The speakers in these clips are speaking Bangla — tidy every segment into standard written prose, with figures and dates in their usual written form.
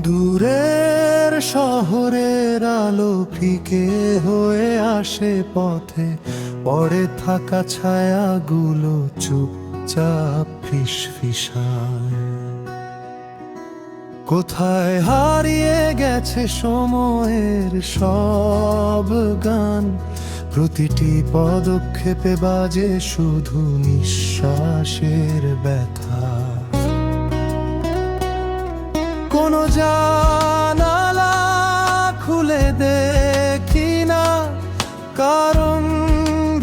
দূরের শহরের আলো ফিকে হয়ে আসে পথে, পড়ে থাকা ছায়াগুলো চুপচাপ ফিসফিসায়। কোথায় হারিয়ে গেছে সময়ের সব গান, প্রতিটি পদক্ষেপে বাজে শুধু নিঃশ্বাসের ব্যথা। কোনো জানালা খুলে দেখি না, কারণ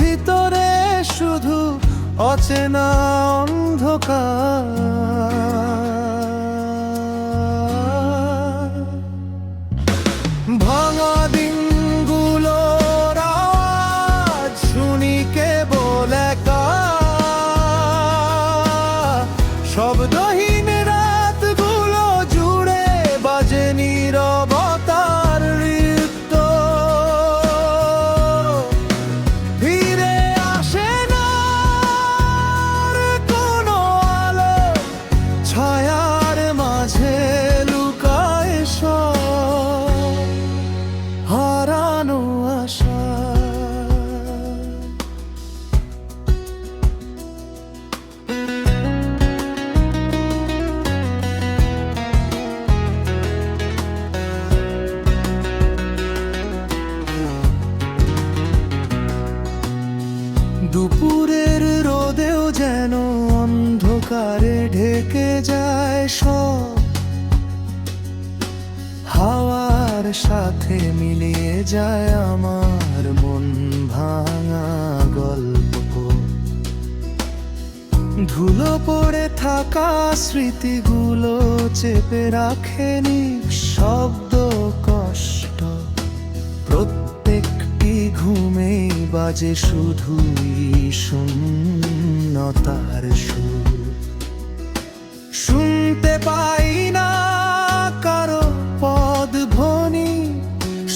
ভিতরে শুধু অচেনা অন্ধকার। ভাঙা দিনগুলোর আওয়াজ শুনি কেবল একা, শব্দহীন রাতগুলো জুড়ে বাজে নীরবতার নৃত্য। ফিরে আসে না আর কোনো আলো, ছায়ার মাঝে লুকায় সব হারানো আশা। দুপুরের রোদেও যেন অন্ধকারে ঢেকে যায় সব, হাওয়ার সাথে মিলিয়ে যায় আমার মন ভাঙা গল্প। ধুলো পড়ে থাকা স্মৃতিগুলো চেপে রাখেনি শব্দ কষ্ট, প্রত্যেকটি ঘুমেই বাজে শুধুই শূন্যতার সুর। শুনতে পাই না কারো পদধ্বনি,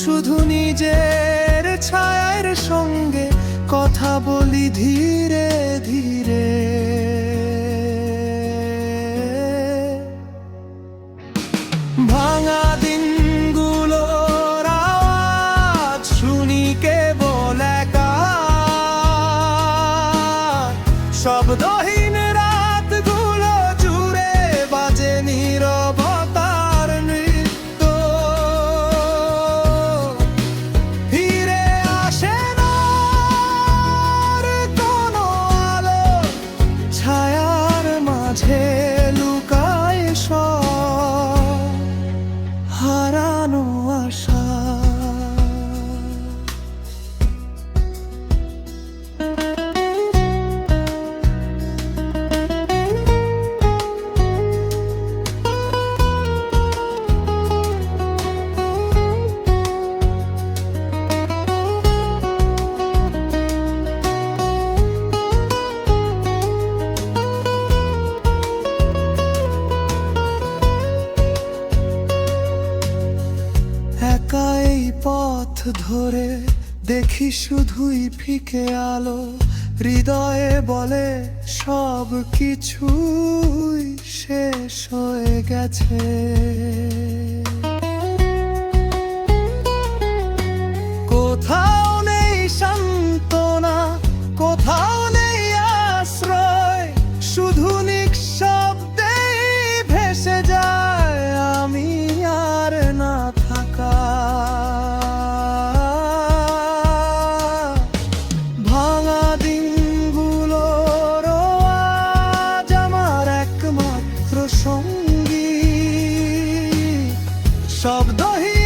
শুধু নিজের ছায়ার সঙ্গে কথা বলি ধীরে ধীরে। ভাঙা দিনগুলোর আওয়াজ শুনি কেবল একা, শব্দহীন রাতগুলো জুড়ে বাজে নীরবতার নৃত্য। ফিরে আসে না আর কোনো আলো, ছায়ার মাঝে লুকায় সব হারানো আশা। একা এই পথ ধরে দেখি শুধুই ফিকে আলো, হৃদয়ে বলে সব কিছুই শেষ হয়ে গেছে। কোথাও নেই সান্ত্বনা, কোথাও নেই আশ্রয়, শুধু নিঃশব্দেই ভেসে যায় আমি আর না থাকা। ভাঙা দিনগুলোর আজ আমার একমাত্র সঙ্গী, শব্দহীন